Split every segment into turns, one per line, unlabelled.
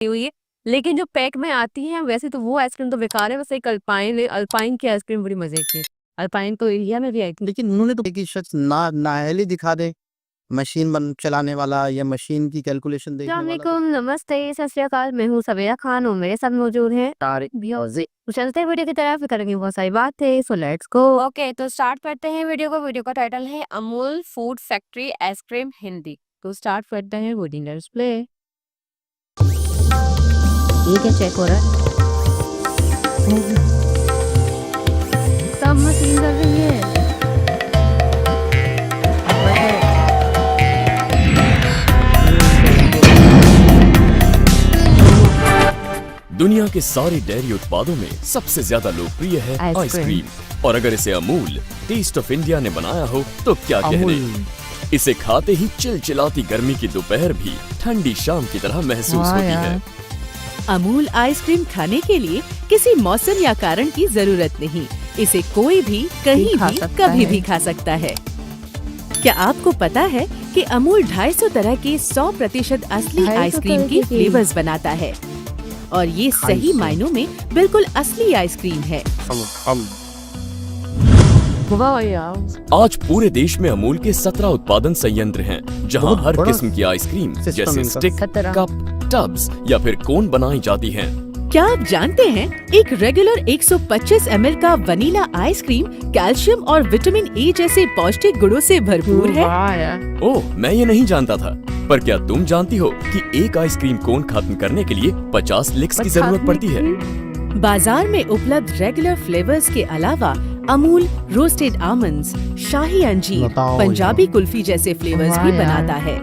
हुई है, लेकिन जो पैक में आती है वैसे तो वो आइसक्रीम तो बेकार है। वैसे एक अल्पाइन है, अल्पाइन की आइसक्रीम बड़ी मजे की है। अल्पाइन तो इंडिया में भी आई थी।
लेकिन उन्होंने तो कि शख्स नाअहली दिखा दे, मशीन चलाने वाला या मशीन की कैलकुलेशन देखने वाला।
अस्सलामुअलैकुम, नमस्ते, सत श्री अकाल। मैं हूँ सबेरा खान और मेरे साथ मौजूद हैं तारिक बियोजी। तो चलते हैं वीडियो की तरफ, करेंगे बहुत सारी बातें। So let's go. ओके, तो स्टार्ट करते हैं वीडियो को। वीडियो का टाइटल है Amul food factory ice cream Hindi. तो स्टार्ट करते हैं वीडियो डिस्प्ले। ये क्या चेक हो रहा है? सब मशीन कर रही है।
दुनिया के सारे डेयरी उत्पादों में सबसे ज्यादा लोकप्रिय है आइसक्रीम। और अगर इसे अमूल टेस्ट ऑफ इंडिया ने बनाया हो तो क्या कहने। इसे खाते ही चिलचिलाती गर्मी की दोपहर भी ठंडी शाम की तरह महसूस होती है।
अमूल आइसक्रीम खाने के लिए किसी मौसम या कारण की जरूरत नहीं। इसे कोई भी कहीं भी कभी भी खा सकता है। क्या आपको पता है कि अमूल 250 तरह के 100% असली आइसक्रीम के फ्लेवर्स बनाता है और ये सही मायनों में बिल्कुल असली आइसक्रीम है।
आज पूरे देश में अमूल के 17 उत्पादन संयंत्र हैं, जहां हर किस्म की आइसक्रीम जैसे स्टिक, कप, टब्स या फिर कोन बनाई जाती हैं।
क्या आप जानते हैं एक रेगुलर 125 ml का वनीला आइसक्रीम कैल्शियम और विटामिन ए जैसे पौष्टिक गुणों से भरपूर है।
ओह, मैं ये नहीं जानता था। पर क्या तुम जानती हो कि एक आइसक्रीम कोन खत्म करने के लिए 50 लिक्स की जरूरत पड़ती है?
बाजार में उपलब्ध रेगुलर फ्लेवर्स के अलावा अमूल रोस्टेड आमंड्स, शाही अंजीर, पंजाबी कुल्फी जैसे फ्लेवर्स भी बनाता है।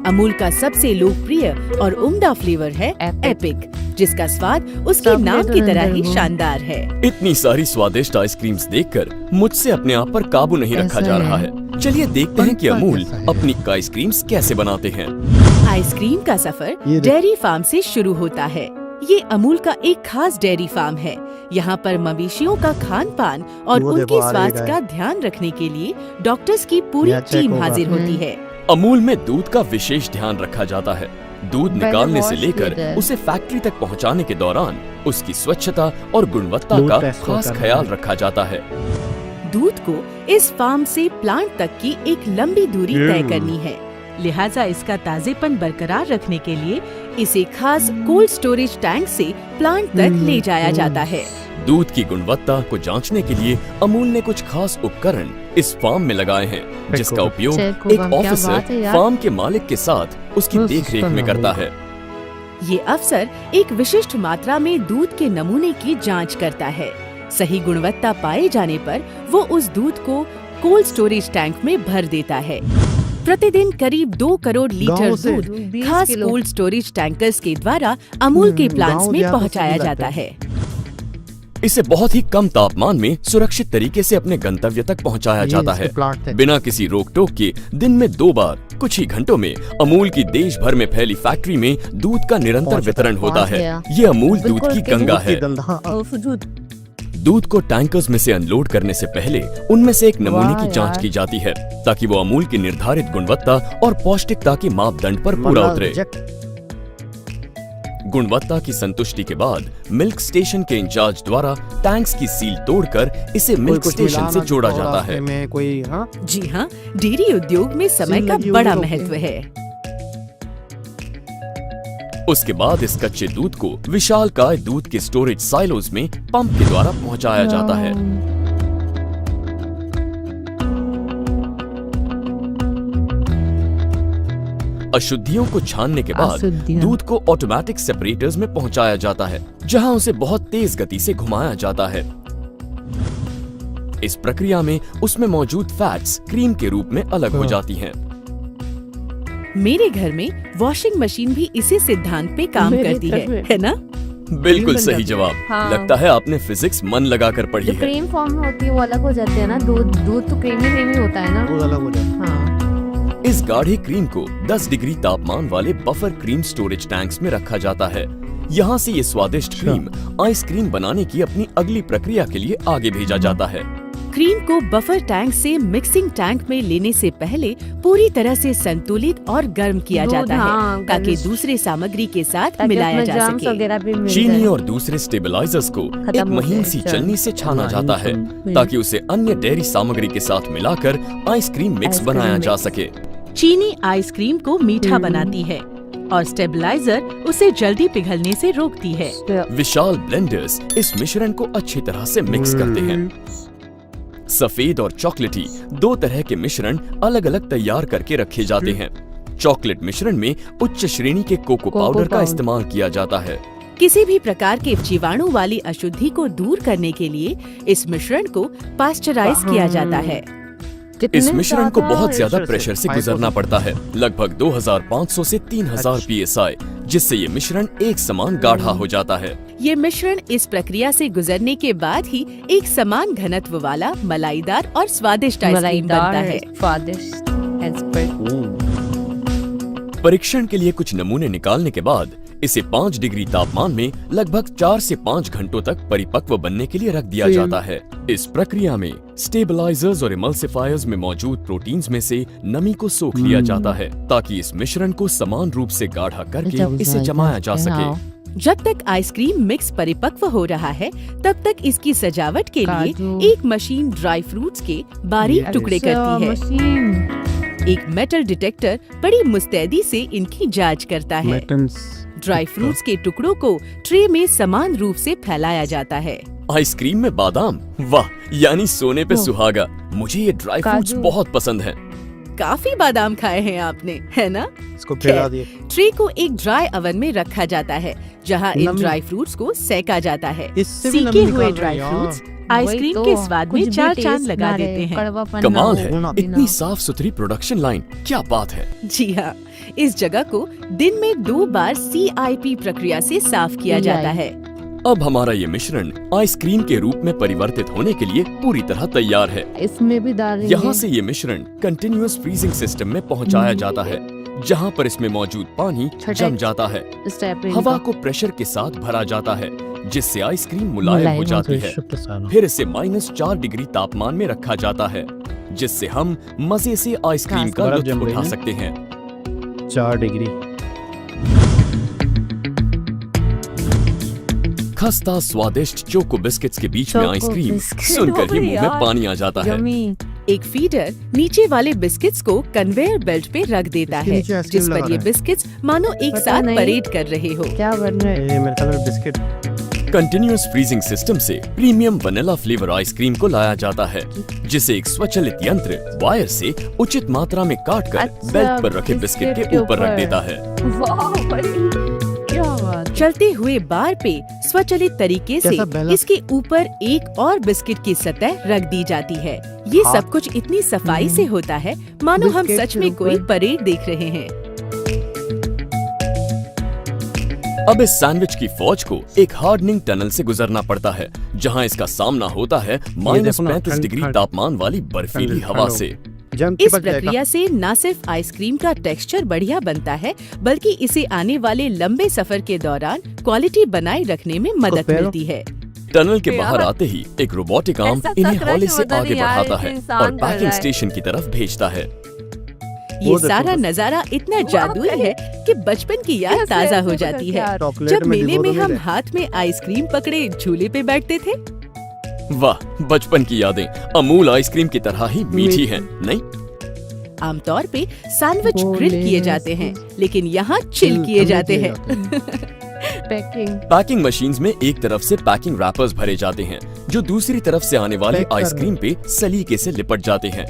अमूल का सबसे लोकप्रिय और उम्दा फ्लेवर है एपिक, जिसका स्वाद उसके नाम की तरह ही शानदार है।
इतनी सारी स्वादिष्ट आइसक्रीम्स देखकर मुझसे अपने आप पर काबू नहीं रखा जा रहा है। चलिए देखते हैं कि अमूल अपनी आइसक्रीम्स कैसे बनाते हैं।
आइसक्रीम का सफर डेयरी फार्म से शुरू होता है। ये अमूल का एक खास डेयरी फार्म है। यहाँ पर मवेशियों का खान पान और उनके स्वास्थ्य का ध्यान रखने के लिए डॉक्टर्स की पूरी टीम हाजिर होती है।
अमूल में दूध का विशेष ध्यान रखा जाता है। दूध निकालने से लेकर उसे फैक्ट्री तक पहुँचाने के दौरान उसकी स्वच्छता और गुणवत्ता का खास ख्याल रखा जाता है।
दूध को इस फार्म से प्लांट तक की एक लंबी दूरी तय करनी है, लिहाजा इसका ताजेपन बरकरार रखने के लिए इसे खास कोल्ड स्टोरेज टैंक से प्लांट तक ले जाया जाता है।
दूध की गुणवत्ता को जांचने के लिए अमूल ने कुछ खास उपकरण इस फार्म में लगाए हैं, जिसका उपयोग एक ऑफिसर फार्म के मालिक के साथ उसकी देखरेख में करता है।
ये अफसर एक विशिष्ट मात्रा में दूध के नमूने की जांच करता है। सही गुणवत्ता पाए जाने पर वो उस दूध को कोल्ड स्टोरेज टैंक में भर देता है। प्रतिदिन करीब 2 करोड़ लीटर दूध खास कोल्ड स्टोरेज टैंकर्स के द्वारा अमूल के प्लांट्स में पहुंचाया जाता है।
इसे बहुत ही कम तापमान में सुरक्षित तरीके से अपने गंतव्य तक पहुंचाया जाता है, बिना किसी रोक टोक के। दिन में 2 बार कुछ ही घंटों में अमूल की देश भर में फैली फैक्ट्री में दूध का निरंतर वितरण होता है। ये अमूल दूध की गंगा है। दूध को टैंकर्स में से अनलोड करने से पहले उनमें से एक नमूने की जांच की जाती है, ताकि वो अमूल की निर्धारित गुणवत्ता और पौष्टिकता के मापदंड पर पूरा उतरे। गुणवत्ता की संतुष्टि के बाद मिल्क स्टेशन के इंचार्ज द्वारा टैंक्स की सील तोड़कर इसे मिल्क स्टेशन से जोड़ा जाता है।
जी हाँ, डेयरी उद्योग में समय का बड़ा महत्व है।
उसके बाद इस कच्चे दूध को विशालकाय दूध के स्टोरेज साइलोज में पंप के द्वारा पहुंचाया जाता है। अशुद्धियों को छानने के बाद दूध को ऑटोमेटिक सेपरेटर्स में पहुंचाया जाता है, जहां उसे बहुत तेज गति से घुमाया जाता है। इस प्रक्रिया में उसमें मौजूद फैट्स क्रीम के रूप में अलग हो जाती हैं।
मेरे घर में वॉशिंग मशीन भी इसी सिद्धांत पे काम करती है ना?
बिल्कुल सही जवाब।
हाँ।
लगता है आपने फिजिक्स मन लगाकर पढ़ी है।
क्रीम फॉर्म में होती है वो अलग हो जाते हैं ना। दूध तो क्रीमी होता है ना,
वो अलग हो जाता है।
हाँ।
इस गाढ़े क्रीम को 10 डिग्री तापमान वाले बफर क्रीम स्टोरेज टैंक्स में रखा जाता है। यहाँ से ये स्वादिष्ट क्रीम आइसक्रीम बनाने की अपनी अगली प्रक्रिया के लिए आगे भेजा जाता है।
क्रीम को बफर टैंक से मिक्सिंग टैंक में लेने से पहले पूरी तरह से संतुलित और गर्म किया जाता है ताकि दूसरे सामग्री के साथ मिलाया जा सके।
चीनी और दूसरे स्टेबलाइजर्स को एक महीन सी चलनी से छाना जाता है ताकि उसे अन्य डेयरी सामग्री के साथ मिलाकर आइसक्रीम मिक्स बनाया जा सके।
चीनी आइसक्रीम को मीठा बनाती है और स्टेबलाइजर उसे जल्दी पिघलने से रोकती है।
विशाल ब्लेंडर्स इस मिश्रण को अच्छी तरह से मिक्स करते हैं। सफेद और चॉकलेटी दो तरह के मिश्रण अलग अलग तैयार करके रखे जाते हैं। चॉकलेट मिश्रण में उच्च श्रेणी के कोको पाउडर का इस्तेमाल किया जाता है।
किसी भी प्रकार के जीवाणु वाली अशुद्धि को दूर करने के लिए इस मिश्रण को पास्चराइज किया जाता है।
इस मिश्रण को बहुत ज्यादा प्रेशर से गुजरना पड़ता है, लगभग 2500 से 3000 PSI, जिससे ये मिश्रण एक समान गाढ़ा हो जाता है।
ये मिश्रण इस प्रक्रिया से गुजरने के बाद ही एक समान घनत्व वाला मलाईदार और स्वादिष्ट आइसक्रीम बनता है।
परीक्षण के लिए कुछ नमूने निकालने के बाद इसे 5 डिग्री तापमान में लगभग 4 से 5 घंटों तक परिपक्व बनने के लिए रख दिया जाता है। इस प्रक्रिया में स्टेबलाइजर्स और इमल्सिफायर्स में मौजूद प्रोटीन्स में से नमी को सोख लिया जाता है ताकि इस मिश्रण को समान रूप से गाढ़ा करके इसे जमाया जा सके।
जब तक आइसक्रीम मिक्स परिपक्व हो रहा है तब तक इसकी सजावट के लिए एक मशीन ड्राई फ्रूट्स के बारीक टुकड़े करती है। एक मेटल डिटेक्टर बड़ी मुस्तैदी से इनकी जांच करता है। ड्राई फ्रूट्स के टुकड़ों को ट्रे में समान रूप से फैलाया जाता है।
आइसक्रीम में बादाम, वाह, यानी सोने पे सुहागा। मुझे ये ड्राई फ्रूट्स बहुत पसंद हैं।
काफी बादाम खाए हैं आपने, है ना?
इसको फैला दिए।
ट्रे को एक ड्राई ओवन में रखा जाता है जहां इन ड्राई फ्रूट्स को सेका जाता है। सेके हुए ड्राई फ्रूट्स आइसक्रीम के स्वाद में चार चांद लगा देते हैं।
कमाल है, इतनी साफ सुथरी प्रोडक्शन लाइन, क्या बात है।
जी हाँ, इस जगह को दिन में 2 बार CIP प्रक्रिया से साफ किया जाता है।
अब हमारा ये मिश्रण आइसक्रीम के रूप में परिवर्तित होने के लिए पूरी तरह तैयार है।
इसमें भी डाल
यहाँ से ये मिश्रण कंटिन्यूअस फ्रीजिंग सिस्टम में पहुँचाया जाता है, जहाँ पर इसमें मौजूद पानी जम जाता है। हवा को प्रेशर के साथ भरा जाता है जिससे आइसक्रीम मुलायम हो जाती है। फिर इसे -4 डिग्री तापमान में रखा जाता है जिससे हम मजे से आइसक्रीम का लुत्फ उठा सकते हैं।
4 डिग्री।
खस्ता स्वादिष्ट चोको बिस्किट्स के बीच में आइसक्रीम सुनकर ही मुंह में पानी आ जाता है।
एक फीडर नीचे वाले बिस्किट्स को कन्वेयर बेल्ट पे रख देता है जिस पर ये बिस्किट्स मानो एक साथ परेड कर रहे हो।
क्या बन रहा है?
मेरे ख्याल में बिस्किट।
कंटिन्यूअस फ्रीजिंग सिस्टम से प्रीमियम वनीला फ्लेवर आइसक्रीम को लाया जाता है जिसे एक स्वचालित यंत्र वायर से उचित मात्रा में काटकर बेल्ट पर रखे बिस्किट के ऊपर रख देता है।
चलते हुए बार पे स्वचालित तरीके से इसके ऊपर एक और बिस्किट की सतह रख दी जाती है। ये सब कुछ इतनी सफाई से होता है मानो हम सच में कोई परेड देख रहे हैं।
अब इस सैंडविच की फौज को एक हार्डनिंग टनल से गुजरना पड़ता है जहां इसका सामना होता है -35 डिग्री तापमान वाली बर्फीली हवा से।
इस प्रक्रिया से न सिर्फ आइसक्रीम का टेक्सचर बढ़िया बनता है बल्कि इसे आने वाले लंबे सफर के दौरान क्वालिटी बनाए रखने में मदद मिलती है।
टनल के बाहर आते ही एक रोबोटिक आर्म इन्हें हौले से आगे बढ़ाता है और पैकिंग स्टेशन की तरफ भेजता है।
ये सारा नजारा इतना जादुई है कि बचपन की याद ताज़ा हो जाती है जब मेले में हम हाथ में आइसक्रीम पकड़े झूले पे बैठते थे।
वाह, बचपन की यादें अमूल आइसक्रीम की तरह ही मीठी हैं, नहीं?
आमतौर पे सैंडविच ग्रिल किए जाते हैं लेकिन यहाँ चिल किए जाते हैं।
पैकिंग मशीन्स में एक तरफ से पैकिंग रैपर्स भरे जाते हैं जो दूसरी तरफ से आने वाली आइसक्रीम पे सलीके से लिपट जाते हैं।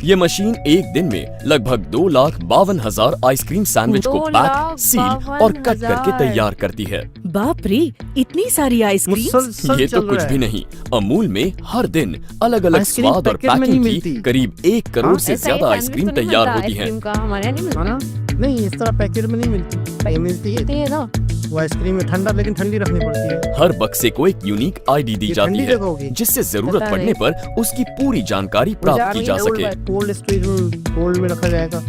ये मशीन एक दिन में लगभग 2,52,000 आइसक्रीम सैंडविच को पैक, सील और कट करके तैयार करती है।
बाप रे, इतनी सारी आइसक्रीम!
ये तो कुछ भी नहीं, अमूल में हर दिन अलग अलग स्वाद और पैकिंग की करीब 1 करोड़ से ज्यादा आइसक्रीम तैयार होती है।
नहीं, इस तरह पैकेट में नहीं मिलती है ना। वो आइसक्रीम में ठंडा लेकिन ठंडी रखनी पड़ती है।
हर बक्से को एक यूनिक ID दी जाती है जिससे जरूरत पड़ने पर उसकी पूरी जानकारी प्राप्त की जा सके।
कोल्ड में रखा जाएगा।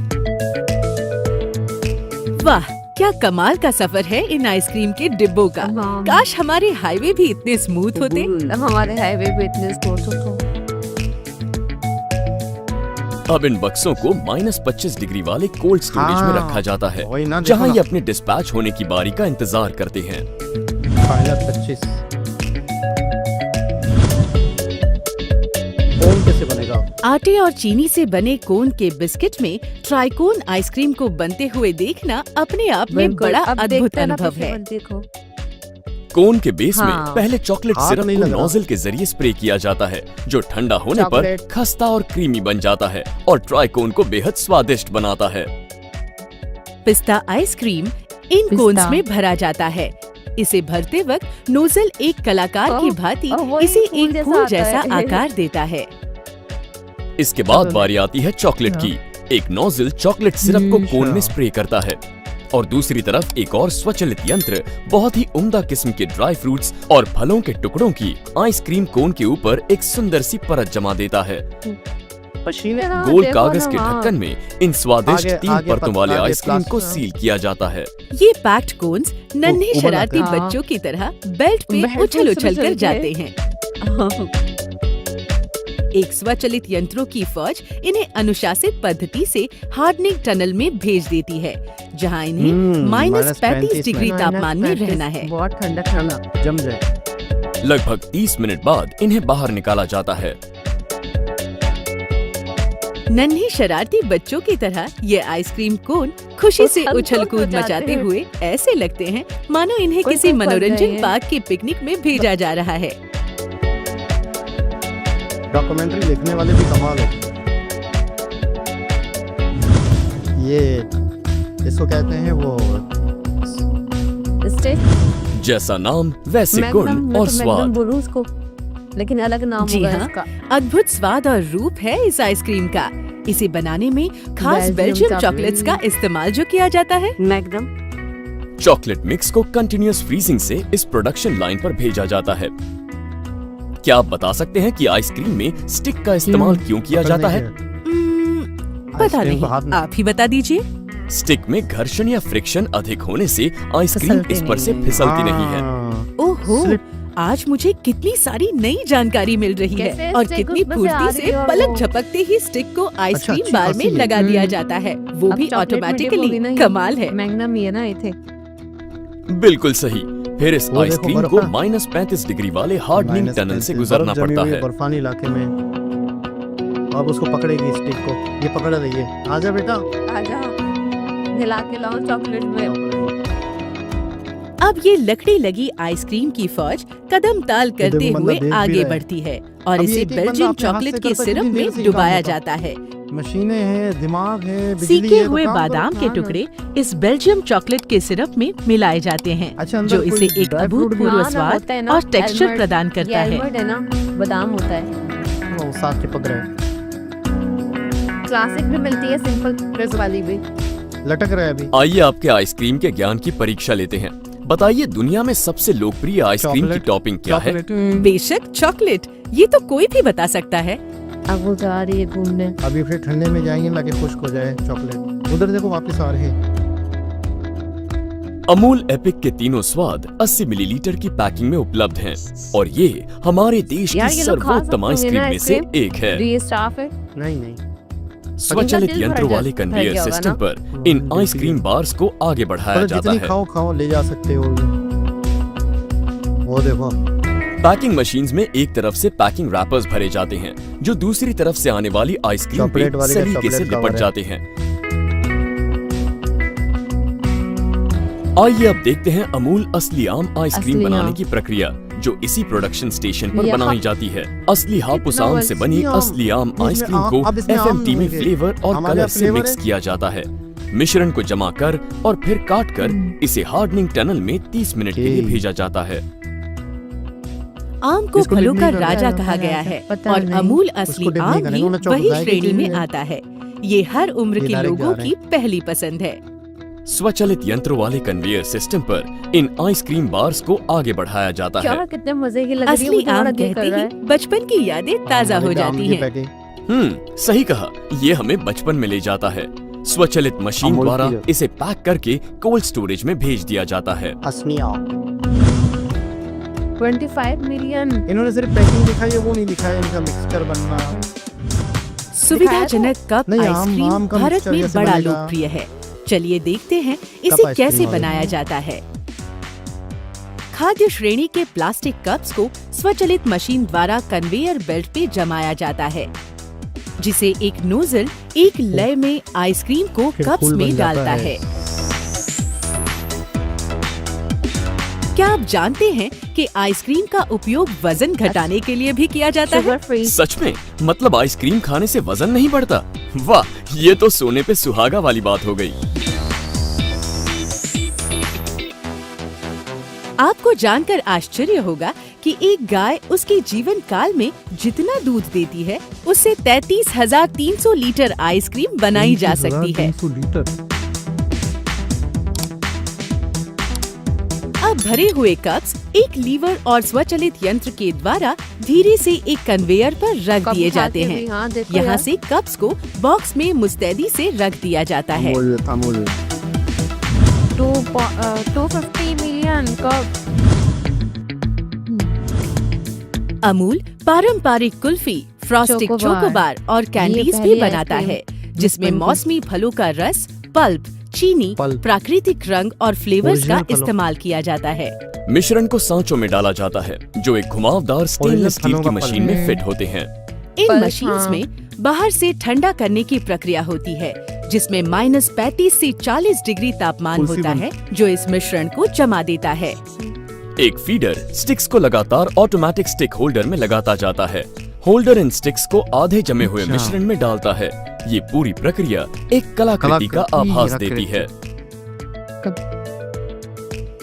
वाह, क्या कमाल का सफर है इन आइसक्रीम के डिब्बों का। काश हमारे हाईवे भी इतने स्मूथ होते।
हमारे हाईवे भी इतने स्मूथ होते।
अब इन बक्सों को -25 डिग्री वाले कोल्ड स्टोरेज में
हाँ,
रखा जाता है,
वही ना, देखो
जहां
ना।
ये अपने डिस्पैच होने की बारी का इंतजार करते हैं।
25 कोन कैसे बनेगा?
आटे और चीनी से बने कोन के बिस्किट में ट्राइकोन आइसक्रीम को बनते हुए देखना अपने आप में
बिल्कुल,
बड़ा
अब
अद्भुत
देखते हैं ना
अनुभव
पीछे
है।
मत देखो।
कोन के बेस में
हाँ।
पहले चॉकलेट
हाथ
सिरप
नहीं
को
लगा।
नोजल के जरिए स्प्रे किया जाता है, जो ठंडा होने पर
चॉकलेट।
खस्ता और क्रीमी बन जाता है और ट्राइकोन को बेहद स्वादिष्ट बनाता है।
पिस्ता आइसक्रीम इन
पिस्ता।
कोन्स में भरा जाता है। इसे भरते वक्त नोजल एक कलाकार की
ओह,
भांति
ओह, वही
इसे
फूल
एक
जैसा
फूल
आता
जैसा
है।
आकार देता है।
इसके बाद बारी आती है चॉकलेट की। एक नोजल चॉकलेट सिरप को कोन में स्प्रे करता है और दूसरी तरफ एक और स्वचालित यंत्र बहुत ही उम्दा किस्म के ड्राई फ्रूट्स और फलों के टुकड़ों की आइसक्रीम कोन के ऊपर एक सुंदर सी परत जमा देता है।
मशीनें
गोल
देखो
कागज
ना,
के
हाँ।
ढक्कन में इन स्वादिष्ट
आगे-
3
आगे
परतों वाले
आगे
आइसक्रीम को
प्लास्टिक।
सील किया जाता है।
ये पैक्ड कोन्स नन्हे
उबल
शरारती
आते
हैं।
बच्चों की तरह बेल्ट पे
बेल्ट पे
उछल उछल
उछल
कर
के।
जाते हैं। एक स्वचालित यंत्रों की फौज इन्हें अनुशासित पद्धति से हार्डनिंग टनल में भेज देती है, जहां इन्हें -35 डिग्री तापमान में रहना है।
बहुत ठंडा ठंडा।
जम जाए।
लगभग 30 मिनट बाद इन्हें बाहर निकाला जाता है।
नन्हे शरारती बच्चों की तरह ये आइसक्रीम कोन खुशी से
उछल
उछल
कूद
कूद
मचाते
मचाते
हैं।
हुए ऐसे लगते हैं मानो इन्हें
कोई
किसी
तो फंस गए
मनोरंजन
हैं।
पार्क के पिकनिक में भेजा जा रहा है।
डॉक्यूमेंट्री देखने वाले भी कमाल हो। ये इसको कहते हैं वो
स्टेज
जैसा नाम वैसे
मैग्नम,
गुण
मैं
और
तो मैग्नम
स्वाद।
बोलूं उसको, लेकिन अलग नाम
जी
होगा
हाँ।
इसका।
अद्भुत स्वाद और रूप है इस आइसक्रीम का। इसे बनाने में खास
बेल्जियम
बेल्जियम
चॉकलेट।
चॉकलेट्स का इस्तेमाल जो किया जाता है।
मैग्नम
चॉकलेट मिक्स को कंटिन्यूअस फ्रीजिंग से इस प्रोडक्शन लाइन पर भेजा जाता है। क्या आप बता सकते हैं कि आइसक्रीम में स्टिक का इस्तेमाल क्यों किया जाता है?
पता
आइसक्रीम को हाथ
नहीं,
में-
आप ही बता दीजिए।
स्टिक में घर्षण या फ्रिक्शन अधिक होने से आइसक्रीम
फिसलती
इस पर से
नहीं।
फिसलती नहीं है।
ओहो,
Slip।
आज मुझे कितनी सारी नई जानकारी मिल रही
कैसे
है और
stick
कितनी
उसमें से आ
फुर्ती
रही
से
है और
पलक
वो-
झपकते ही स्टिक को आइसक्रीम
अच्छी
बार में
खासी है।
लगा दिया जाता है, वो
अब
भी
चॉकलेट में डिप होगी
ऑटोमेटिकली।
ना ये।
कमाल है।
मैग्नम ही है ना ये थे।
बिल्कुल सही। फिर इस
वो देखो
आइसक्रीम
बर्फ
को
ना।
-35 डिग्री वाले हार्डनिंग टनल से
-35
गुजरना
बर्फ जमी
पड़ता
हुई
है।
बर्फानी इलाके में। अब उसको पकड़ेगी स्टिक को, ये पकड़ रही है। आजा बेटा।
आजा हिला के लाओ चॉकलेट में।
अब ये लकड़ी लगी आइसक्रीम की फौज कदम ताल करते
देखो बंदा
हुए
देख भी
आगे
रहा है।
बढ़ती है और
अब ये
इसे
एक-एक बंदा
बेल्जियम
अपने हाथ
चॉकलेट
से
के
करता है,
सिरप
कितनी देर
में
से ये
डुबाया
काम होता।
जाता है।
मशीनें हैं, दिमाग है, बिजली
सीखे
है, तो
हुए
काम
बादाम
करो।
के
हाँ ना।
टुकड़े इस बेल्जियम चॉकलेट के सिरप में मिलाए जाते हैं,
अच्छा, अंदर
जो
कोई
इसे एक
ड्राई फ्रूट भी-
अभूतपूर्व
हाँ ना,
स्वाद
होता है ना,
और टेक्सचर
almond।
प्रदान
ये
करता है।
almond है ना, बादाम होता है।
वो साथ चिपक रहा है,
क्लासिक भी मिलती है, सिंपल प्रेस वाली भी।
लटक रहा है अभी।
आइए आपके आइसक्रीम के ज्ञान की परीक्षा लेते हैं। बताइए दुनिया में सबसे लोकप्रिय आइसक्रीम की
चॉकलेट-
टॉपिंग क्या है?
चॉकलेट।
बेशक चॉकलेट, ये तो कोई भी बता सकता है।
अब वो जा रही है घूमने।
अभी फिर ठंडे में जाएंगे ना कि खुश्क हो जाए चॉकलेट। उधर देखो वापस आ रहे हैं।
अमूल एपिक के तीनों स्वाद 80 मिलीलीटर की पैकिंग में उपलब्ध हैं और ये हमारे देश
यार,
की
ये लोग खा सकते
सर्वोत्तम
होंगे
आइसक्रीम
ना
में से
आइसक्रीम?
एक है।
Do ये स्टाफ है?
नहीं
स्वचालित
दिल भर
यंत्रों
जा-
वाले
भर
कन्वेयर
गया होगा
सिस्टम
ना?
पर इन
बिल्कुल।
आइसक्रीम बार्स को आगे बढ़ाया
मतलब
जाता
जितनी
है।
खाओ खाओ ले जा सकते हो। वो देखो
पैकिंग मशीन्स में एक तरफ से पैकिंग रैपर्स भरे जाते हैं जो दूसरी तरफ से आने वाली आइसक्रीम पे
चॉकलेट वाले का
सलीके से
चॉकलेट कवर
लिपट
है।
जाते हैं। आइए अब देखते हैं अमूल असली आम आइसक्रीम
असली
बनाने
आम।
की प्रक्रिया जो इसी प्रोडक्शन स्टेशन पर
ये
बनाई
हा-
जाती है। असली हापुस
कितना
आम से बनी
असली आम।
असली आम
इसमें
आइसक्रीम
आम-
को
अब इसमें आम
FMT में
नहीं है।
फ्लेवर और
हमारे
कलर
यहाँ
से
फ्लेवर
मिक्स
है।
किया जाता है। मिश्रण को जमा कर और फिर काट कर इसे हार्डनिंग टनल में 30 मिनट के लिए
ओके।
भेजा जाता है।
आम को
इसको
फलों
डिप
का
नहीं करना
राजा
है,
कहा
पता
गया
है,
है
पता
और
नहीं।
अमूल
उसको
असली
डिप नहीं
आम
करना,
भी
वो चौक
वही
जाएगी
श्रेणी में
चीज़ है।
आता है। ये हर उम्र
ये
के
डायरेक्ट
लोगों
जा रहे
की पहली पसंद है।
स्वचालित यंत्रों वाले कन्वेयर सिस्टम पर इन आइसक्रीम बार्स को आगे बढ़ाया जाता
क्या
है।
कितने मजे की लग रही है,
असली
मुझे
आम
बड़ा दिल कर
कहते
रहा
ही
है।
बचपन की यादें ताजा हो
हमारे आम
जाती
की
हैं।
पैकेट।
सही कहा, ये हमें बचपन में ले जाता है। स्वचालित मशीन
अमूल
द्वारा
की-
इसे पैक करके कोल्ड स्टोरेज में भेज दिया जाता है।
असली आम।
25 मिलियन।
इन्होंने सिर्फ पैकिंग दिखाई है, वो नहीं दिखाया इनका मिक्सचर बनना।
सुविधाजनक कप
नहीं, आम
आइसक्रीम
का
भारत
मिक्सचर
में
जैसे
बड़ा
बनेगा।
लोकप्रिय है। चलिए देखते हैं इसे
आइसक्रीम
कैसे
वाले।
बनाया जाता है। खाद्य श्रेणी के प्लास्टिक कप्स को स्वचालित मशीन द्वारा कन्वेयर बेल्ट पे जमाया जाता है, जिसे एक नोजल एक लय में आइसक्रीम को
फिर
कप्स
फूल
में
बन जाता
डालता
है।
है। क्या आप जानते हैं कि आइसक्रीम का उपयोग वजन घटाने के लिए भी किया जाता है?
Sugar free.
सच में? मतलब आइसक्रीम खाने से वजन नहीं बढ़ता? वाह, ये तो सोने पे सुहागा वाली बात हो गई।
आपको जानकर आश्चर्य होगा कि एक गाय उसके जीवन काल में जितना दूध देती है, उससे 33,300 लीटर आइसक्रीम बनाई जा सकती है। अब भरे हुए कप्स एक लीवर और स्वचालित यंत्र के द्वारा धीरे से एक कन्वेयर पर रख
कप
दिए
उठा
जाते
के भी,
हैं।
हाँ, देखो
यहाँ
यार।
से कप्स को बॉक्स में मुस्तैदी से रख दिया जाता है।
250 million कप।
अमूल पारंपरिक कुल्फी, फ्रॉस्टिक
चोकोबार।
चोकोबार और कैंडीज
पहली
भी बनाता
आइसक्रीम
है, जिसमें
बन के-
मौसमी फलों का रस, पल्प, चीनी,
पल्प।
प्राकृतिक रंग और फ्लेवर्स का
ओरिजिनल फलों।
इस्तेमाल किया जाता है।
मिश्रण को सांचों में डाला जाता है, जो एक घुमावदार स्टेनलेस स्टील
फलों
की
का
मशीन
पल्प।
में फिट होते हैं।
इन
पल्प,
मशीन्स
हाँ।
में बाहर से ठंडा करने की प्रक्रिया होती है, जिसमें -35 से 40 डिग्री तापमान
कुल्फी
होता
बन-
है, जो इस मिश्रण को जमा देता है।
एक फीडर स्टिक्स को लगातार ऑटोमेटिक स्टिक होल्डर में लगाता जाता है। होल्डर इन स्टिक्स को आधे जमे हुए
अच्छा।
मिश्रण में डालता है। ये पूरी प्रक्रिया एक कलाकृति का
कलाकृति
आभास
रख
देती है।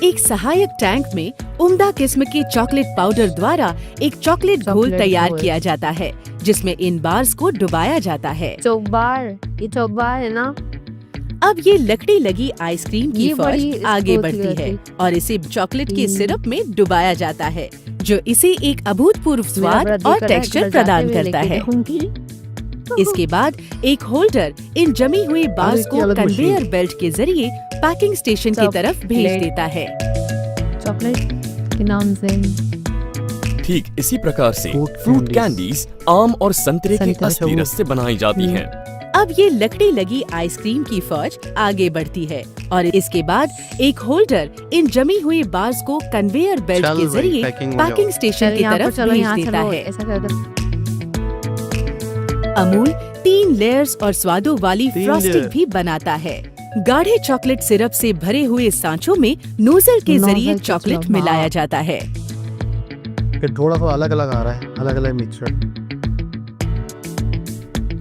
एक सहायक टैंक में उम्दा किस्म के चॉकलेट पाउडर द्वारा एक चॉकलेट घोल
चॉकलेट
तैयार
घोल।
किया जाता है, जिसमें इन बार्स को डुबाया जाता है।
चोकबार, ये चोकबार है ना?
अब ये लकड़ी लगी आइसक्रीम की
ये बड़ी
फर्श आगे
स्मूथ
बढ़ती है
रहती।
और इसे चॉकलेट के
हम्म।
सिरप में डुबाया जाता है, जो इसे एक अभूतपूर्व
मेरा
स्वाद
बड़ा दिल
और
कर रहा है
टेक्सचर
घर जाते
प्रदान
हुए
करता
लेके
है।
देखूंगी।
इसके बाद एक होल्डर इन जमी हुई बार्स
इसकी
को
अलग
कन्वेयर
मशीन।
बेल्ट के जरिए पैकिंग स्टेशन की तरफ भेज
चॉकलेट।
देता है।
चॉकलेट के नाम से
ठीक इसी प्रकार से
फ्रूट
फ्रूट
कैंडीज।
कैंडीज आम और संतरे के
संतरा।
असली रस से बनाई जाती हैं।
अब ये लकड़ी लगी आइसक्रीम की फौज आगे बढ़ती है और इसके बाद एक होल्डर इन जमी हुई बार्स को कन्वेयर बेल्ट
चल
के
भाई,
जरिए
पैकिंग हो जाओ।
पैकिंग स्टेशन की
यहाँ पर
तरफ
चलो,
भेज
यहाँ
देता
चलो,
है।
ऐसा कर दो।
अमूल 3 लेयर्स और स्वादों वाली
3
फ्रॉस्टिंग
लेयर।
भी बनाता है। गाढ़े चॉकलेट सिरप से भरे हुए सांचों में नोजल के
नोजल
जरिए
के
चॉकलेट
थ्रू,
मिलाया
हाँ।
जाता है।
फिर थोड़ा सा अलग अलग आ रहा है, अलग अलग मिक्सचर।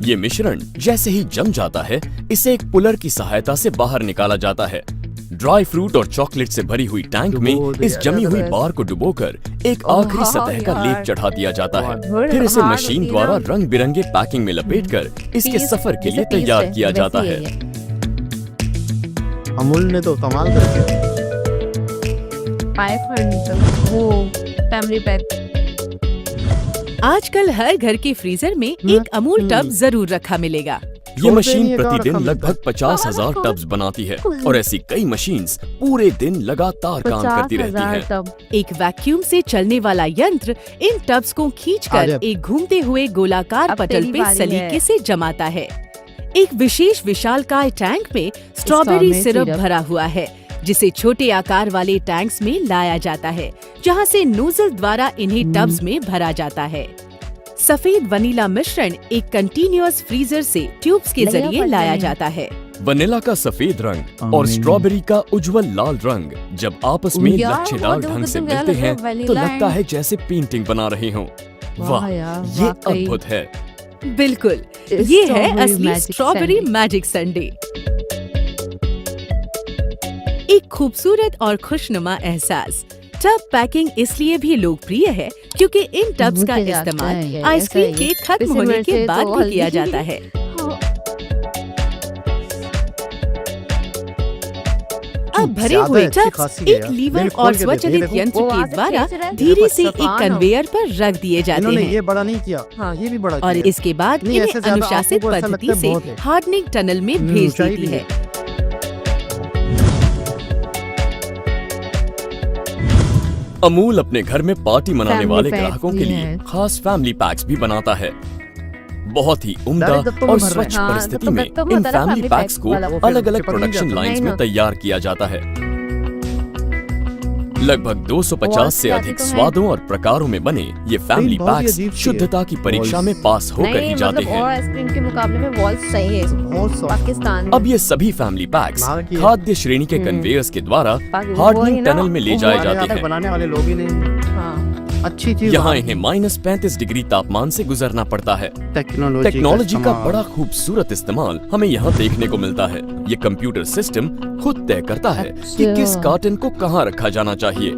ये मिश्रण जैसे ही जम जाता है, इसे एक पुलर की सहायता से बाहर निकाला जाता है। ड्राई फ्रूट और चॉकलेट से भरी हुई टैंक में
डुबो दिया
इस जमी
जाता
हुई
है।
बार को डुबोकर एक
ओह,
आखिरी सतह का
यार।
लेप चढ़ा दिया जाता है।
थोड़ा
फिर इसे
hard
मशीन
होती है
द्वारा
ना।
रंग बिरंगे पैकिंग में लपेटकर इसके
पीस,
सफर के
जैसे
लिए
पीस
तैयार
है,
किया जाता
वैसी
है।
ये।
अमूल ने तो कमाल कर दिया।
500 वो फैमिली पैक।
आजकल हर घर के फ्रीजर में एक अमूल टब जरूर रखा मिलेगा।
ये
छोटे
मशीन
नहीं है,
प्रतिदिन
कहाँ
लगभग
रखा
50,000 टब्स बनाती है और ऐसी कई मशीन्स पूरे दिन लगातार काम करती रहती
50,000
हैं।
तब।
एक वैक्यूम से चलने वाला यंत्र इन टब्स को खींचकर
अरे।
एक घूमते हुए गोलाकार
अब
पटल
तेरी
पे
बारी
सलीके
है।
से जमाता है। एक विशेष विशालकाय टैंक में स्ट्रॉबेरी
स्ट्रॉबेरी
सिरप
सिरप।
भरा हुआ है, जिसे छोटे आकार वाले टैंक्स में लाया जाता है, जहां से नोजल द्वारा इन्हें टब्स में भरा जाता है। सफेद वनीला मिश्रण एक कंटीन्यूअस फ्रीजर से ट्यूब्स के
लगा
जरिए
पड़
लाया
रहे हैं।
जाता है।
वनीला का सफेद रंग और स्ट्रॉबेरी का उज्जवल लाल रंग जब आपस में
यार,
लच्छेदार
वो
ढंग से
तो क्या
मिलते
लग रहा
हैं
है, वनीला
तो लगता
एंड-
है जैसे पेंटिंग बना रहे हों। वाह,
यार,
ये
वाकई।
अद्भुत है।
बिल्कुल, ये है
स्ट्रॉबेरी
असली
magic
strawberry
Sunday.
Magic Sunday. एक खूबसूरत और खुशनुमा एहसास। टब पैकिंग इसलिए भी लोकप्रिय है क्योंकि इन टब्स का
मुझे जाता
इस्तेमाल
है,
आइसक्रीम
ऐसा
के
ही।
खत्म
इसी
होने
में
के
से
बाद
तो
भी किया
हल्दी।
जाता है। अब भरे
ज्यादा
हुए
अच्छी
टब्स
खासी है
एक
यार।
लीवर
दिल खोल
और
के देखो,
स्वचालित
देखो।
यंत्र
वो
के
वहाँ से
द्वारा
खींच रहा है।
धीरे
देखो,
से
अच्छा
एक
था ना।
कन्वेयर पर रख दिए जाते
इन्होंने
हैं
ये बड़ा नहीं किया, हाँ ये भी बड़ा
और
किया।
इसके बाद
नहीं,
इन्हें
ऐसे ज्यादा
अनुशासित
आपको ऐसा
पद्धति
लगता है
से
बहुत है।
हार्डनिंग टनल में भेज
ऊंचाई
देती
भी
है।
अमूल अपने घर में पार्टी मनाने
फैमिली
वाले
पैक्स
ग्राहकों
भी
के लिए
हैं।
खास फैमिली पैक्स भी बनाता है। बहुत ही उम्दा
Direct दत्तों में
और
भर रहे हैं।
स्वच्छ
हाँ,
परिस्थिति
तो
में
दत्तों में
इन
होता है ना
फैमिली
family
पैक्स
pack
को
वाला वो
अलग अलग
फिर पकड़
प्रोडक्शन
जाता है।
लाइंस
नहीं
में
ना।
तैयार किया जाता है। लगभग 250
Walls
से
पे आती
अधिक
तो है।
स्वादों और प्रकारों में बने ये फैमिली
बहुत ही
पैक्स
अजीब सी है।
शुद्धता की परीक्षा में
Walls।
पास होकर ही
नहीं
जाते
मतलब और
हैं।
आइसक्रीम के मुकाबले में वॉल्स चाहिए
बहुत सॉफ्ट।
पाकिस्तान
अब ये सभी फैमिली पैक्स
बाहर की है।
खाद्य श्रेणी के
हम्म।
कन्वेयर्स के द्वारा
वही
हार्डनिंग
ना,
टनल में ले
वो
जाए
हमारे
जाते हैं।
बनाने वाले लोग ही नहीं,
हाँ
अच्छी चीज
यहाँ
बाहर
इन्हें
की।
-35 डिग्री तापमान से गुजरना पड़ता है।
टेक्नोलॉजी
टेक्नोलॉजी का
इस्तेमाल।
बड़ा खूबसूरत इस्तेमाल हमें यहाँ देखने को मिलता है। ये कंप्यूटर सिस्टम खुद तय करता है कि
अच्छा।
किस कार्टन को कहाँ रखा जाना चाहिए।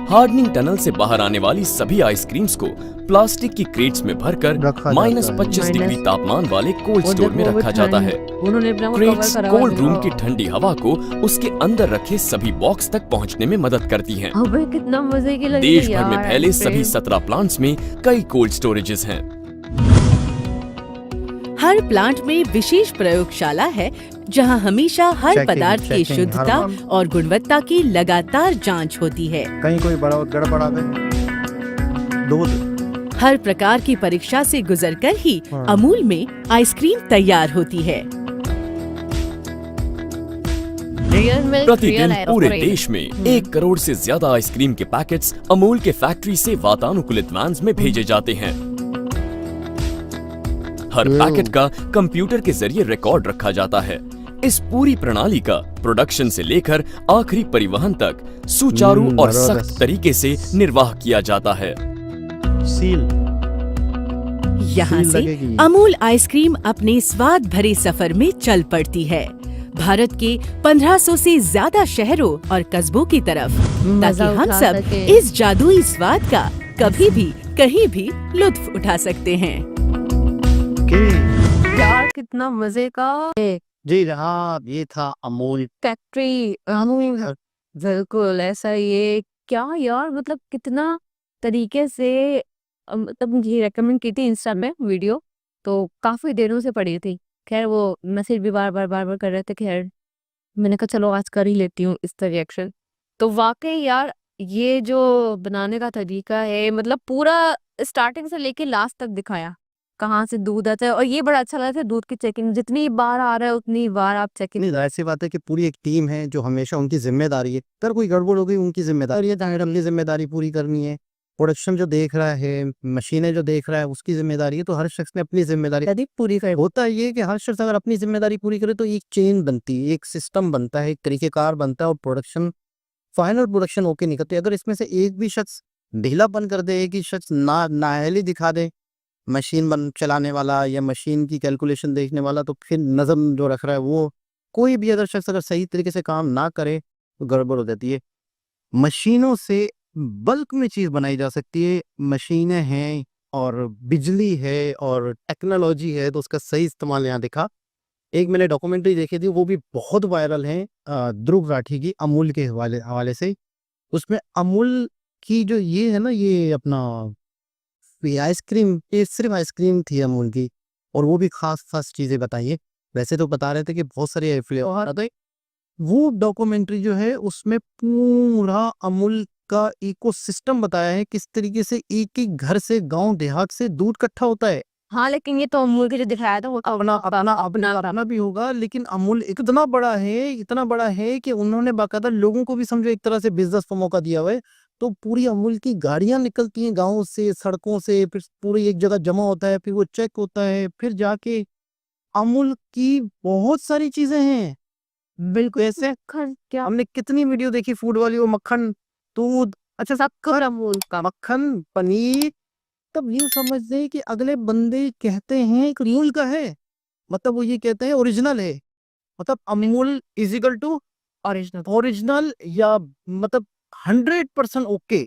हार्डनिंग टनल से बाहर आने वाली सभी आइसक्रीम्स को प्लास्टिक की क्रेट्स में भरकर
रखा जाता है।
-25 डिग्री
Minus-
तापमान वाले कोल्ड
वो
स्टोर में
देखो वो
रखा जाता
ठंड-
है।
उन्होंने अपना वो
क्रेट्स
कवर करा हुआ
कोल्ड
है।
रूम की ठंडी हवा को उसके अंदर रखे सभी बॉक्स तक पहुंचने में मदद करती हैं।
अबे कितना मजे की लगी
देश
है
भर में
यार
फैले सभी
आइसक्रीम।
17 प्लांट्स में कई कोल्ड स्टोरेजेस हैं।
हर प्लांट में विशेष प्रयोगशाला है जहां हमेशा हर
Checking,
पदार्थ की
checking,
शुद्धता
हर बार।
और गुणवत्ता की लगातार जांच होती है।
कहीं कोई बड़ा गड़बड़ा गए दूध
हर प्रकार की परीक्षा से गुजरकर ही
हाँ।
अमूल में आइसक्रीम तैयार होती है।
रियल मिल्क
प्रतिदिन
रियल
पूरे
आइसक्रीम।
देश में 1 करोड़ से ज्यादा आइसक्रीम के पैकेट्स अमूल के फैक्ट्री से वातानुकूलित वैन्स में भेजे जाते हैं। हर पैकेट का कंप्यूटर के जरिए रिकॉर्ड रखा जाता है। इस पूरी प्रणाली का प्रोडक्शन से लेकर आखिरी परिवहन तक सुचारू और
बराबर।
सख्त तरीके से निर्वाह किया जाता है।
सील
यहाँ
सील
से
लगेगी।
अमूल आइसक्रीम अपने स्वाद भरे सफर में चल पड़ती है भारत के 1500 से ज्यादा शहरों और कस्बों की तरफ, ताकि
मजा
हम
उठा
सब
सके।
इस जादुई स्वाद का कभी भी कहीं भी लुत्फ उठा सकते हैं।
के
यार कितना मजे का
जी हाँ, ये था अमूल।
फैक्ट्री अमूल। बिल्कुल ऐसा ये क्या यार मतलब कितना तरीके से मतलब मुझे रेकमेंड की थी इंस्टा में वीडियो, तो काफी दिनों से पड़ी थी। खैर वो मैसेज भी बार बार कर रहे थे। खैर मैंने कहा चलो आज कर ही लेती हूँ इसका रिएक्शन। तो वाकई यार ये जो बनाने का तरीका है मतलब पूरा स्टार्टिंग से लेके लास्ट तक दिखाया कहाँ से दूध आता है। और ये बड़ा अच्छा लगा था दूध की चेकिंग, जितनी बार आ रहा है उतनी बार आप चेकिंग।
नहीं, जाहिर सी बात है कि पूरी एक टीम है जो हमेशा उनकी जिम्मेदारी है। अगर कोई गड़बड़ हो गई उनकी जिम्मेदारी है, जाहिर अपनी जिम्मेदारी पूरी करनी है। प्रोडक्शन जो देख रहा है, मशीनें जो देख रहा है, उसकी जिम्मेदारी है। तो हर शख्स ने अपनी जिम्मेदारी पूरी करे। होता ये है कि हर शख्स अगर अपनी जिम्मेदारी पूरी करे तो एक चेन बनती है, एक सिस्टम बनता है, एक तरीकेकार बनता है और प्रोडक्शन फाइनल प्रोडक्शन होके निकलती है। अगर इसमें से एक भी शख्स ढीलापन कर दे, एक ही शख्स नाअहली दिखा दे, मशीन चलाने वाला या मशीन की कैलकुलेशन देखने वाला, तो फिर नज़म जो रख रहा है वो कोई भी अगर शख्स अगर सही तरीके से काम ना करे तो गड़बड़ हो जाती है। मशीनों से बल्क में चीज़ बनाई जा सकती है। मशीनें हैं और बिजली है और टेक्नोलॉजी है, तो उसका सही इस्तेमाल यहाँ दिखा। एक मैंने डॉक्यूमेंट्री देखी थी, वो भी बहुत वायरल है, ध्रुव राठी की, अमूल के हवाले से। उसमें अमूल की जो ये है ना, ये अपना ये आइसक्रीम, ये सिर्फ आइसक्रीम थी अमूल की, और वो भी खास चीज़ें बताइए। वैसे तो बता रहे थे कि बहुत सारे फ्लेवर आते। वो डॉक्यूमेंट्री जो है उसमें पूरा अमूल का इकोसिस्टम बताया है, किस तरीके से एक घर से, गांव देहात से दूध इकट्ठा होता है।
हाँ लेकिन ये तो अमूल के जो दिखाया था वो
अपना भी होगा, लेकिन अमूल इतना बड़ा है कि उन्होंने बाकायदा लोगों को भी समझो एक तरह से बिजनेस का मौका दिया हुआ है। तो पूरी अमूल की गाड़ियां निकलती हैं गाँव से, सड़कों से, फिर पूरी एक जगह जमा होता है, फिर वो चेक होता है, फिर जाके अमूल की बहुत सारी चीजें हैं। बिल्कुल ऐसे
क्या
हमने कितनी वीडियो देखी फूड वाली, वो मक्खन, दूध, अच्छा
शक्कर अमूल का
मक्खन, पनीर। तब यूं समझते कि अगले बंदे कहते हैं कि अमूल का है, मतलब वो ये कहते हैं ओरिजिनल है, मतलब Amul is equal to original या मतलब 100% ओके।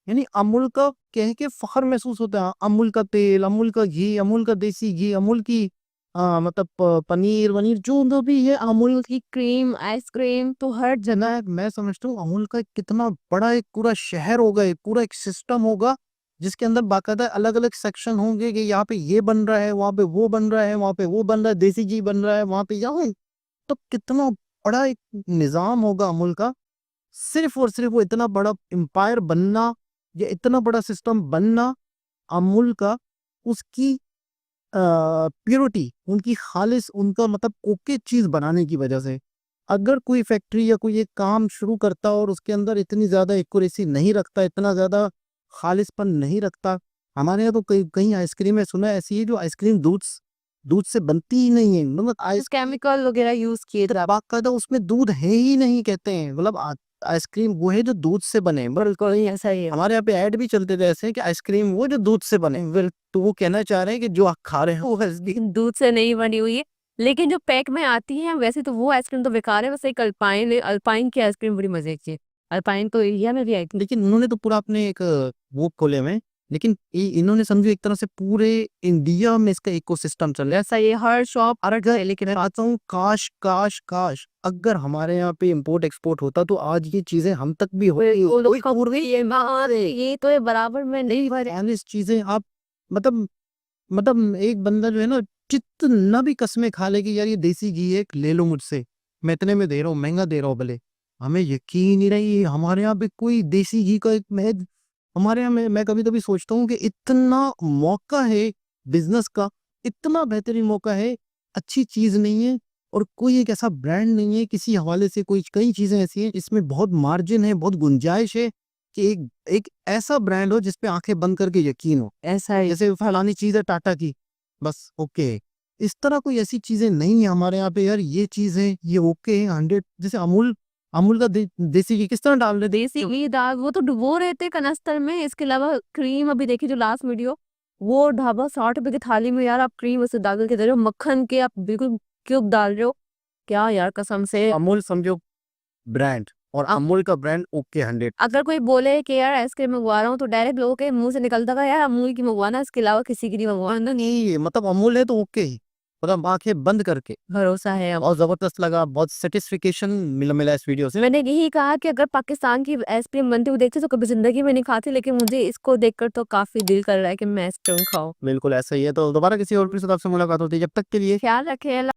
यानी अमूल का कह के फख्र महसूस होता है। अमूल का तेल, अमूल का घी, अमूल का देसी घी, अमूल की मतलब पनीर वनीर जो भी है, अमूल
की क्रीम आइसक्रीम तो हर
जना है। मैं समझता हूँ अमूल का कितना बड़ा एक पूरा शहर होगा, एक पूरा एक सिस्टम होगा, जिसके अंदर बाकायदा अलग अलग सेक्शन होंगे कि यहाँ पे ये बन रहा है, वहाँ पे वो बन रहा है, वहाँ पे वो बन रहा है, देसी घी बन रहा है, वहाँ पे यहाँ। तो कितना बड़ा एक निज़ाम होगा अमूल का। सिर्फ और सिर्फ वो इतना बड़ा एम्पायर बनना या इतना बड़ा सिस्टम बनना अमूल का, उसकी प्योरिटी, उनकी खालिश, उनका मतलब ओके चीज़ बनाने की वजह से। अगर कोई फैक्ट्री या कोई एक काम शुरू करता और उसके अंदर इतनी ज़्यादा एक्यूरेसी नहीं रखता, इतना ज़्यादा खालिशपन नहीं रखता, हमारे यहाँ तो कई आइसक्रीम है, सुना है ऐसी है जो आइसक्रीम दूध से बनती ही नहीं है, मतलब
केमिकल वगैरह यूज किए थे।
बाकायदा उसमें दूध है ही नहीं कहते हैं, मतलब आइसक्रीम वो है जो दूध से बने।
बिल्कुल ऐसा ही है।
हमारे यहाँ पे ऐड भी चलते थे ऐसे कि आइसक्रीम वो जो दूध से बने, तो वो कहना चाह रहे हैं कि जो आप खा रहे हैं वो आइसक्रीम
दूध से नहीं बनी हुई है, लेकिन जो पैक में आती है वैसे तो वो आइसक्रीम तो बेकार है। वैसे एक अल्पाइन है, अल्पाइन की आइसक्रीम बड़ी मजे की है। अल्पाइन तो इंडिया में भी आई थी।
लेकिन उन्होंने तो पूरा अपने एक वो खोले हुए हैं, लेकिन इन्होंने समझो एक तरह से पूरे इंडिया में इसका इकोसिस्टम चल रहा है।
ऐसा ये हर शॉप
हर घर, लेकिन मैं चाहता हूँ काश काश काश अगर हमारे यहाँ पे इम्पोर्ट एक्सपोर्ट होता तो आज ये चीजें हम तक भी हो
ये तो ये बराबर में नहीं भरे।
इस चीजें आप मतलब एक बंदा जो है ना जितना भी कस्में खा ले कि यार ये देसी घी है ले लो मुझसे, मैं इतने में दे रहा हूँ, महंगा दे रहा हूँ भले, हमें यकीन ही नहीं हमारे यहाँ पे कोई देसी घी का एक महज हमारे यहाँ मैं कभी कभी सोचता हूँ कि इतना मौका है बिजनेस का, इतना बेहतरीन मौका है, अच्छी चीज नहीं है और कोई एक ऐसा ब्रांड नहीं है किसी हवाले से, कोई कई चीजें ऐसी हैं जिसमें बहुत मार्जिन है, बहुत गुंजाइश है कि एक ऐसा ब्रांड हो जिसपे आंखें बंद करके यकीन हो।
ऐसा ही
जैसे फलानी चीज है टाटा की, बस ओके, इस तरह कोई ऐसी चीजें नहीं है हमारे यहाँ पे यार ये चीज है ये ओके है 100। जैसे अमूल का देसी घी किस तरह डाल रहे
देसी घी दाल वो तो डुबो रहे थे कनस्तर में। इसके अलावा क्रीम अभी देखी जो लास्ट वीडियो, वो ढाबा 60 रुपए की थाली में यार आप क्रीम उसे डाल के दे रहे हो, मक्खन के आप बिल्कुल क्यूब डाल रहे हो। क्या यार कसम से।
अमूल समझो ब्रांड और अमूल का ब्रांड ओके 100।
अगर कोई बोले कि यार आइसक्रीम मंगवा रहा हूँ तो डायरेक्ट लोगों के मुंह से निकलता था यार अमूल की मंगवाना, इसके अलावा किसी की नहीं मंगवाना।
नहीं मतलब अमूल है तो ओके ही, मतलब आंखें बंद करके
भरोसा है अब।
बहुत जबरदस्त लगा, बहुत सेटिस्फिकेशन मिला इस वीडियो से।
मैंने यही कहा कि अगर पाकिस्तान की आइसक्रीम बनती हुई देखती तो कभी जिंदगी में नहीं खाती, लेकिन मुझे इसको देखकर तो काफी दिल कर रहा है कि मैं आइसक्रीम खाऊं।
बिल्कुल ऐसा ही है, तो दोबारा किसी और भी से आपसे मुलाकात होती है, जब तक के लिए
ख्याल रखें।